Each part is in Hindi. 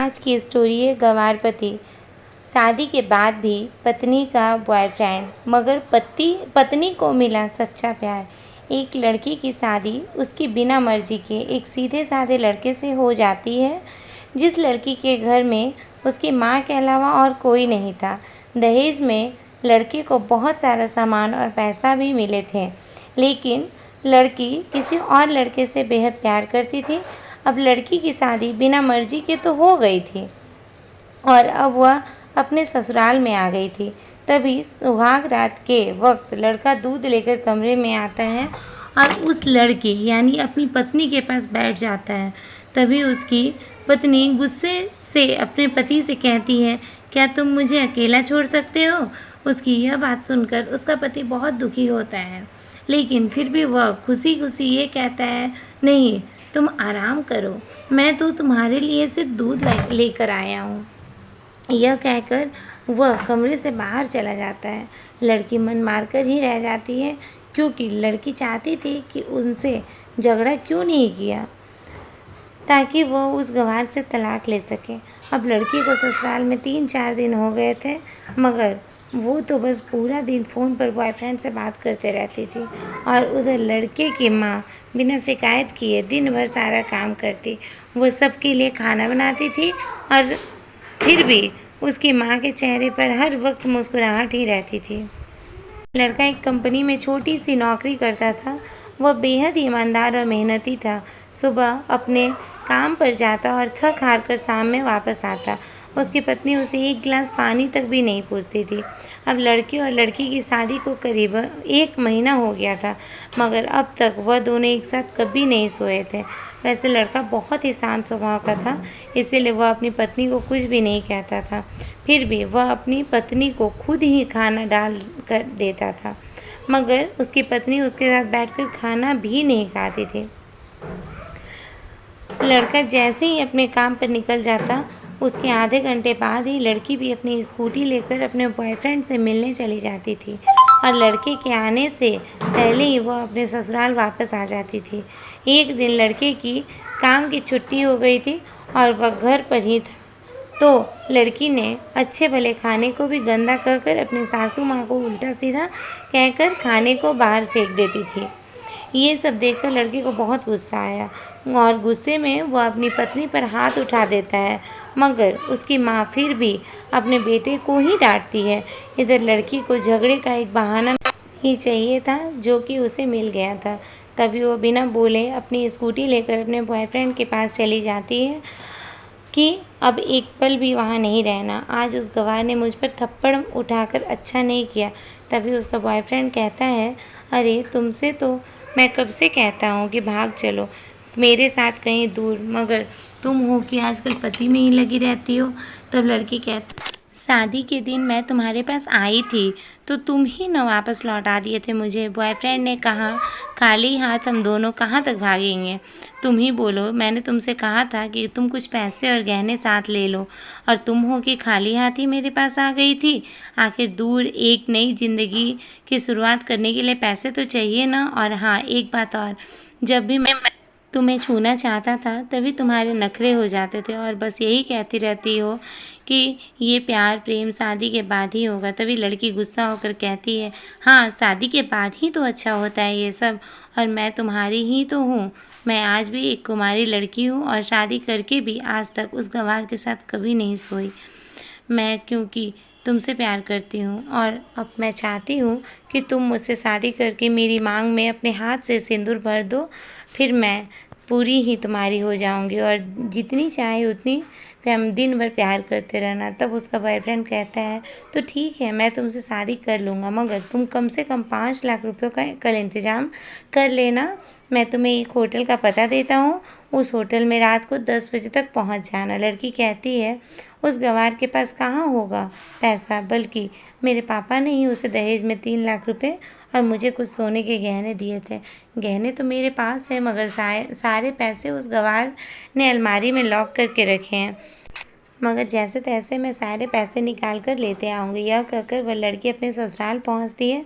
आज की स्टोरी है गंवार पति। शादी के बाद भी पत्नी का बॉयफ्रेंड, मगर पत्नी को मिला सच्चा प्यार। एक लड़की की शादी उसकी बिना मर्जी के एक सीधे साधे लड़के से हो जाती है, जिस लड़की के घर में उसकी माँ के अलावा और कोई नहीं था। दहेज में लड़के को बहुत सारा सामान और पैसा भी मिले थे, लेकिन लड़की किसी और लड़के से बेहद प्यार करती थी। अब लड़की की शादी बिना मर्जी के तो हो गई थी और अब वह अपने ससुराल में आ गई थी। तभी सुहाग रात के वक्त लड़का दूध लेकर कमरे में आता है और उस लड़की यानी अपनी पत्नी के पास बैठ जाता है। तभी उसकी पत्नी गुस्से से अपने पति से कहती है, क्या तुम मुझे अकेला छोड़ सकते हो? उसकी यह बात सुनकर उसका पति बहुत दुखी होता है, लेकिन फिर भी वह खुशी खुशी ये कहता है, नहीं, तुम आराम करो, मैं तो तुम्हारे लिए सिर्फ दूध लेकर आया हूँ। यह कहकर वह कमरे से बाहर चला जाता है। लड़की मन मारकर ही रह जाती है, क्योंकि लड़की चाहती थी कि उनसे झगड़ा क्यों नहीं किया, ताकि वह उस गंवार से तलाक ले सके। अब लड़की को ससुराल में 3-4 दिन हो गए थे, मगर वो तो बस पूरा दिन फ़ोन पर बॉयफ्रेंड से बात करते रहती थी और उधर लड़के की माँ बिना शिकायत किए दिन भर सारा काम करती। वो सबके लिए खाना बनाती थी और फिर भी उसकी माँ के चेहरे पर हर वक्त मुस्कुराहट ही रहती थी। लड़का एक कंपनी में छोटी सी नौकरी करता था। वह बेहद ईमानदार और मेहनती था। सुबह अपने काम पर जाता और थक हार कर शाम में वापस आता। उसकी पत्नी उसे एक गिलास पानी तक भी नहीं पूछती थी। अब लड़के और लड़की की शादी को करीब 1 महीना हो गया था, मगर अब तक वह दोनों एक साथ कभी नहीं सोए थे। वैसे लड़का बहुत ही शांत स्वभाव का था, इसीलिए वह अपनी पत्नी को कुछ भी नहीं कहता था। फिर भी वह अपनी पत्नी को खुद ही खाना डाल कर देता था, मगर उसकी पत्नी उसके साथ बैठकर खाना भी नहीं खाती थी। लड़का जैसे ही अपने काम पर निकल जाता, उसके आधे घंटे बाद ही लड़की भी अपनी स्कूटी लेकर अपने बॉयफ्रेंड से मिलने चली जाती थी और लड़के के आने से पहले ही वह अपने ससुराल वापस आ जाती थी। एक दिन लड़के की काम की छुट्टी हो गई थी और वह घर पर ही था, तो लड़की ने अच्छे भले खाने को भी गंदा कहकर अपनी सासू माँ को उल्टा सीधा कहकर खाने को बाहर फेंक देती थी। ये सब देखकर लड़के को बहुत गुस्सा आया और गुस्से में वह अपनी पत्नी पर हाथ उठा देता है, मगर उसकी माँ फिर भी अपने बेटे को ही डांटती है। इधर लड़की को झगड़े का एक बहाना ही चाहिए था, जो कि उसे मिल गया था। तभी वो बिना बोले अपनी स्कूटी लेकर अपने बॉयफ्रेंड के पास चली जाती है कि अब एक पल भी वहाँ नहीं रहना। आज उस गंवार ने मुझ पर थप्पड़ उठाकर अच्छा नहीं किया। तभी उसका बॉयफ्रेंड कहता है, अरे तुमसे तो मैं कब से कहता हूँ कि भाग चलो मेरे साथ कहीं दूर, मगर तुम हो कि आजकल पति में ही लगी रहती हो। तब लड़की कहती, शादी के दिन मैं तुम्हारे पास आई थी तो तुम ही न वापस लौटा दिए थे मुझे। बॉयफ्रेंड ने कहा, खाली हाथ हम दोनों कहाँ तक भागेंगे, तुम ही बोलो। मैंने तुमसे कहा था कि तुम कुछ पैसे और गहने साथ ले लो, और तुम हो कि खाली हाथ ही मेरे पास आ गई थी। आखिर दूर एक नई ज़िंदगी की शुरुआत करने के लिए पैसे तो चाहिए ना। और हाँ, एक बात और, जब भी मैं तुम्हें छूना चाहता था तभी तुम्हारे नखरे हो जाते थे और बस यही कहती रहती हो कि ये प्यार प्रेम शादी के बाद ही होगा। तभी लड़की गुस्सा होकर कहती है, हाँ, शादी के बाद ही तो अच्छा होता है ये सब, और मैं तुम्हारी ही तो हूँ। मैं आज भी एक कुमारी लड़की हूँ और शादी करके भी आज तक उस गंवार के साथ कभी नहीं सोई। मैं क्योंकि तुमसे प्यार करती हूँ और अब मैं चाहती हूँ कि तुम मुझसे शादी करके मेरी मांग में अपने हाथ से सिंदूर भर दो, फिर मैं पूरी ही तुम्हारी हो जाऊँगी और जितनी चाहे उतनी फिर हम दिन भर प्यार करते रहना। तब उसका बॉयफ्रेंड कहता है, तो ठीक है, मैं तुमसे शादी कर लूँगा, मगर तुम कम से कम 5 लाख रुपयों का कल इंतज़ाम कर लेना। मैं तुम्हें एक होटल का पता देता हूँ, उस होटल में रात को 10 बजे तक पहुँच जाना। लड़की कहती है, उस गंवार के पास कहाँ होगा पैसा, बल्कि मेरे पापा ने ही उसे दहेज में 3 लाख रुपए और मुझे कुछ सोने के गहने दिए थे। गहने तो मेरे पास है, मगर सारे पैसे उस गंवार ने अलमारी में लॉक करके रखे हैं। मगर जैसे तैसे मैं सारे पैसे निकाल कर लेते आऊँगी। यह कहकर वह लड़की अपने ससुराल पहुँचती है।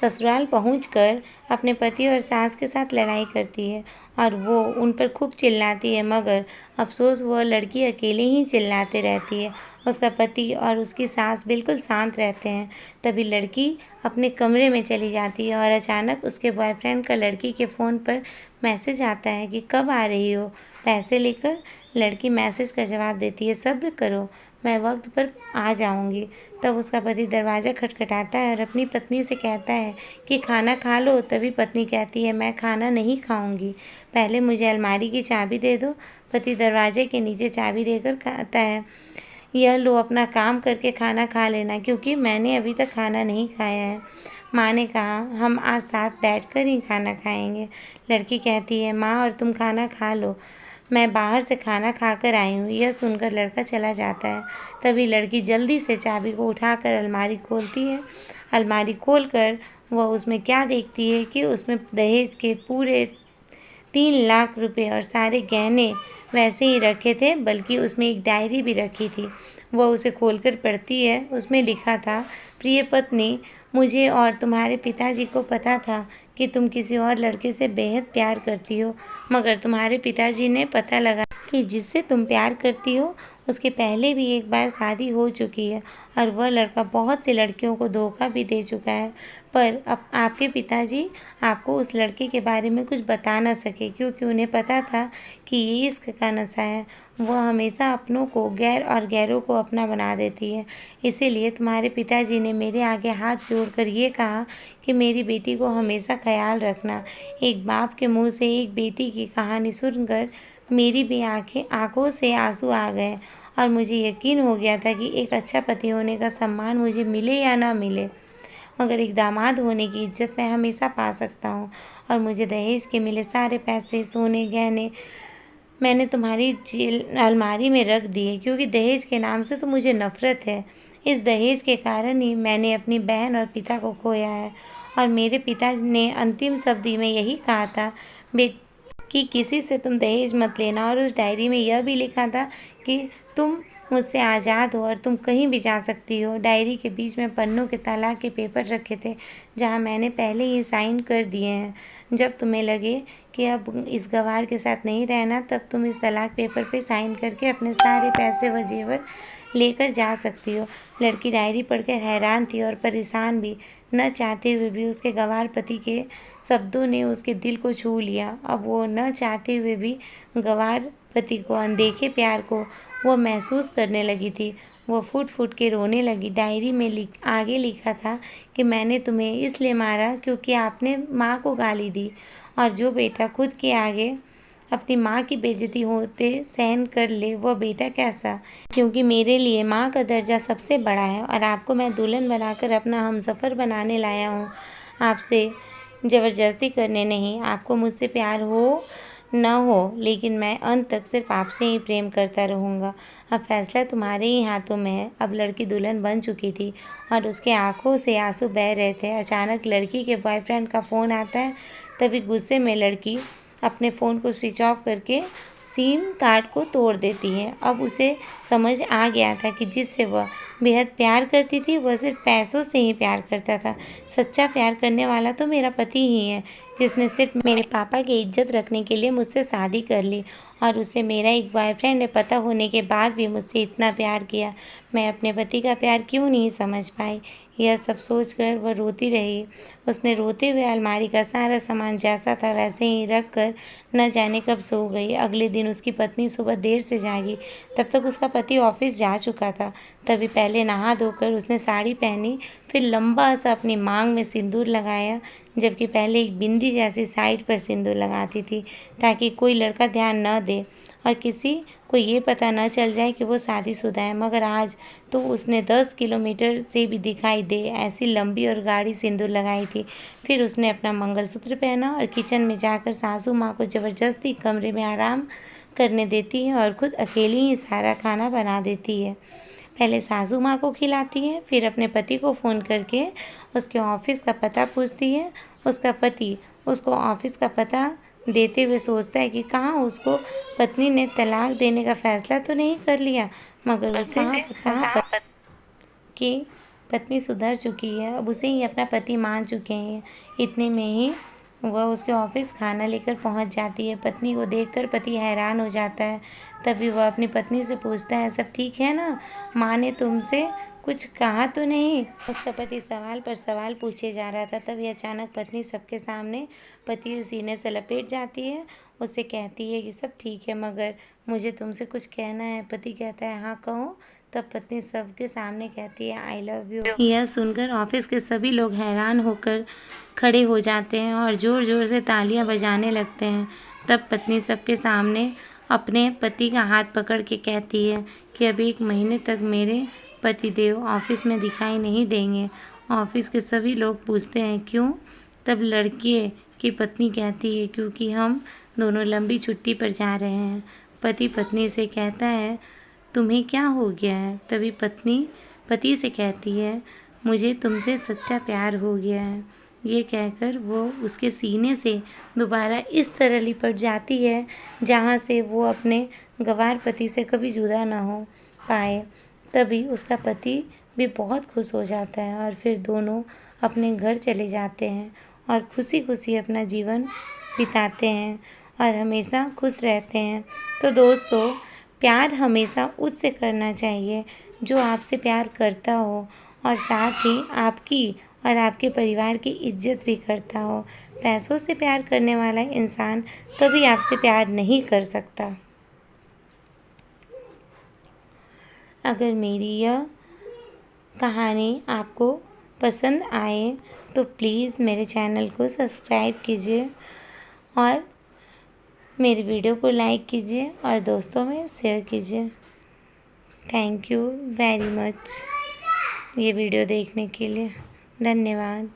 ससुराल पहुंचकर अपने पति और सास के साथ लड़ाई करती है और वो उन पर खूब चिल्लाती है, मगर अफसोस वह लड़की अकेले ही चिल्लाते रहती है। उसका पति और उसकी सास बिल्कुल शांत रहते हैं। तभी लड़की अपने कमरे में चली जाती है और अचानक उसके बॉयफ्रेंड का लड़की के फ़ोन पर मैसेज आता है कि कब आ रही हो पैसे लेकर। लड़की मैसेज का जवाब देती है, सब्र करो, मैं वक्त पर आ जाऊंगी। तब उसका पति दरवाज़ा खटखटाता है और अपनी पत्नी से कहता है कि खाना खा लो। तभी पत्नी कहती है, मैं खाना नहीं खाऊंगी, पहले मुझे अलमारी की चाबी दे दो। पति दरवाजे के नीचे चाबी देकर कहता है, यह लो, अपना काम करके खाना खा लेना, क्योंकि मैंने अभी तक खाना नहीं खाया है। माँ ने कहा, हम आज साथ बैठकर ही खाना खाएंगे। लड़की कहती है, माँ और तुम खाना खा लो, मैं बाहर से खाना खाकर आई हूँ। यह सुनकर लड़का चला जाता है। तभी लड़की जल्दी से चाबी को उठाकर अलमारी खोलती है। अलमारी खोलकर वह उसमें क्या देखती है कि उसमें दहेज के पूरे 3 लाख रुपए और सारे गहने वैसे ही रखे थे, बल्कि उसमें एक डायरी भी रखी थी। वह उसे खोलकर पढ़ती है। उसमें लिखा था, प्रिय पत्नी, मुझे और तुम्हारे पिताजी को पता था कि तुम किसी और लड़के से बेहद प्यार करती हो, मगर तुम्हारे पिताजी ने पता लगा कि जिससे तुम प्यार करती हो उसके पहले भी एक बार शादी हो चुकी है और वह लड़का बहुत सी लड़कियों को धोखा भी दे चुका है। पर अब आपके पिताजी आपको उस लड़के के बारे में कुछ बता ना सके, क्योंकि उन्हें पता था कि ये इश्क का नशा है। वह हमेशा अपनों को गैर और गैरों को अपना बना देती है। इसीलिए तुम्हारे पिताजी ने मेरे आगे हाथ जोड़कर ये कहा कि मेरी बेटी को हमेशा ख्याल रखना। एक बाप के मुंह से एक बेटी की कहानी सुनकर मेरी भी आंखों से आंसू आ गए और मुझे यकीन हो गया था कि एक अच्छा पति होने का सम्मान मुझे मिले या ना मिले, मगर एक दामाद होने की इज्जत मैं हमेशा पा सकता हूँ। और मुझे दहेज के मिले सारे पैसे, सोने, गहने मैंने तुम्हारी अलमारी में रख दिए, क्योंकि दहेज के नाम से तो मुझे नफरत है। इस दहेज के कारण ही मैंने अपनी बहन और पिता को खोया है। और मेरे पिता ने अंतिम शब्द में यही कहा था कि किसी से तुम दहेज मत लेना। और उस डायरी में यह भी लिखा था कि तुम मुझसे आज़ाद हो और तुम कहीं भी जा सकती हो। डायरी के बीच में पन्नों के तलाक के पेपर रखे थे, जहां मैंने पहले ही साइन कर दिए हैं। जब तुम्हें लगे कि अब इस गवार के साथ नहीं रहना, तब तुम इस तलाक पेपर पे साइन करके अपने सारे पैसे व जेवर लेकर जा सकती हो। लड़की डायरी पढ़कर हैरान थी और परेशान भी। न चाहते हुए भी उसके गंवार पति के शब्दों ने उसके दिल को छू लिया। अब वो न चाहते हुए भी गंवार पति को, अनदेखे प्यार को वो महसूस करने लगी थी। वो फूट फूट के रोने लगी। डायरी में आगे लिखा था कि मैंने तुम्हें इसलिए मारा क्योंकि आपने माँ को गाली दी, और जो बेटा खुद के आगे अपनी माँ की बेइज्जती होते सहन कर ले, वह बेटा कैसा। क्योंकि मेरे लिए माँ का दर्जा सबसे बड़ा है और आपको मैं दुल्हन बनाकर अपना हमसफ़र बनाने लाया हूँ, आपसे ज़बरदस्ती करने नहीं। आपको मुझसे प्यार हो न हो, लेकिन मैं अंत तक सिर्फ आपसे ही प्रेम करता रहूँगा। अब फैसला तुम्हारे ही हाथों में है। अब लड़की दुल्हन बन चुकी थी और उसके आंखों से आंसू बह रहे थे। अचानक लड़की के बॉयफ्रेंड का फ़ोन आता है। तभी गुस्से में लड़की अपने फ़ोन को स्विच ऑफ करके सिम कार्ड को तोड़ देती है। अब उसे समझ आ गया था कि जिससे वह बेहद प्यार करती थी, वह सिर्फ पैसों से ही प्यार करता था। सच्चा प्यार करने वाला तो मेरा पति ही है, जिसने सिर्फ मेरे पापा की इज्जत रखने के लिए मुझसे शादी कर ली, और उसे मेरा एक बॉयफ्रेंड ने पता होने के बाद भी मुझसे इतना प्यार किया। मैं अपने पति का प्यार क्यों नहीं समझ पाई। यह सब सोचकर वह रोती रही। उसने रोते हुए अलमारी का सारा सामान जैसा था वैसे ही रख कर न जाने कब सो गई। अगले दिन उसकी पत्नी सुबह देर से जागी। तब तक उसका पति ऑफिस जा चुका था। तभी पहले नहा धोकर उसने साड़ी पहनी, फिर लंबा सा अपनी मांग में सिंदूर लगाया, जबकि पहले एक बिंदी जैसी साइड पर सिंदूर लगाती थी, ताकि कोई लड़का ध्यान न दे और किसी को ये पता न चल जाए कि वो शादीशुदा है। मगर आज तो उसने 10 किलोमीटर से भी दिखाई दे ऐसी लंबी और गाढ़ी सिंदूर लगाई थी। फिर उसने अपना मंगलसूत्र पहना और किचन में जाकर सासू माँ को ज़बरदस्ती कमरे में आराम करने देती है और खुद अकेली ही सारा खाना बना देती है। पहले सासू माँ को खिलाती है, फिर अपने पति को फ़ोन करके उसके ऑफिस का पता पूछती है। उसका पति उसको ऑफिस का पता देते हुए सोचता है कि कहाँ उसको पत्नी ने तलाक देने का फैसला तो नहीं कर लिया, मगर उसे कहाँ कि पत्नी सुधर चुकी है, अब उसे ही अपना पति मान चुके हैं। इतने में ही वह उसके ऑफिस खाना लेकर पहुंच जाती है। पत्नी को देखकर पति हैरान हो जाता है। तभी वह अपनी पत्नी से पूछता है, सब ठीक है ना? माँ ने तुमसे कुछ कहा तो नहीं? उसका पति सवाल पर सवाल पूछे जा रहा था। तभी अचानक पत्नी सबके सामने पति सीने से लपेट जाती है। उससे कहती है कि सब ठीक है, मगर मुझे तुमसे कुछ कहना है। पति कहता है, हाँ कहो। तब पत्नी सबके सामने कहती है, आई लव यू। यह सुनकर ऑफिस के सभी लोग हैरान होकर खड़े हो जाते हैं और ज़ोर ज़ोर से तालियां बजाने लगते हैं। तब पत्नी सबके सामने अपने पति का हाथ पकड़ के कहती है कि अभी 1 महीने तक मेरे पतिदेव ऑफिस में दिखाई नहीं देंगे। ऑफिस के सभी लोग पूछते हैं, क्यों? तब लड़के की पत्नी कहती है, क्योंकि हम दोनों लंबी छुट्टी पर जा रहे हैं। पति पत्नी से कहता है, तुम्हें क्या हो गया है? तभी पत्नी पति से कहती है, मुझे तुमसे सच्चा प्यार हो गया है। ये कहकर वो उसके सीने से दोबारा इस तरह लिपट जाती है जहाँ से वो अपने गंवार पति से कभी जुदा ना हो पाए। तभी उसका पति भी बहुत खुश हो जाता है और फिर दोनों अपने घर चले जाते हैं और खुशी खुशी अपना जीवन बिताते हैं और हमेशा खुश रहते हैं। तो दोस्तों, प्यार हमेशा उससे करना चाहिए जो आपसे प्यार करता हो और साथ ही आपकी और आपके परिवार की इज्जत भी करता हो। पैसों से प्यार करने वाला इंसान कभी आपसे प्यार नहीं कर सकता। अगर मेरी यह कहानी आपको पसंद आए तो प्लीज़ मेरे चैनल को सब्सक्राइब कीजिए और मेरी वीडियो को लाइक कीजिए और दोस्तों में शेयर कीजिए। थैंक यू वेरी मच ये वीडियो देखने के लिए। धन्यवाद।